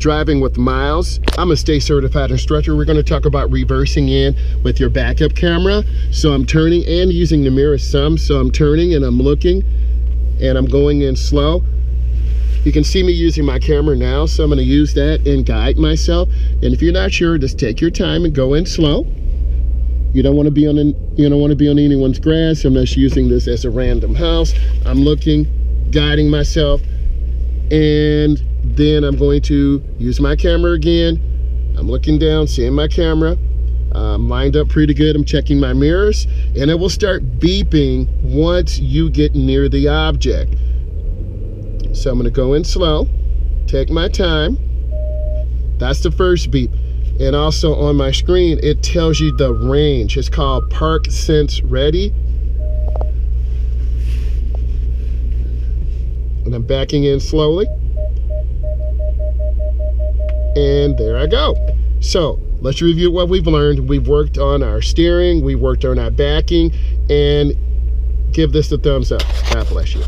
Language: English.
Driving with Myles. I'm a state certified instructor. We're going to talk about reversing in with your backup camera. So I'm turning and using the mirror some. So I'm turning and I'm looking and I'm going in slow. You can see me using my camera now, so I'm going to use that and guide myself. And if you're not sure, just take your time and go in slow. You don't want to be on anyone's grass. I'm just using this as a random house. I'm looking, guiding myself, and then I'm going to use my camera again. I'm looking down, seeing my camera. I'm lined up pretty good. I'm checking my mirrors, and it will start beeping once you get near the object. So I'm going to go in slow, take my time. That's the first beep. And also on my screen, it tells you the range. It's called Park Sense Ready. And I'm backing in slowly. And there I go. So let's review what we've learned. We've worked on our steering, we worked on our backing, and give this a thumbs up. God bless you.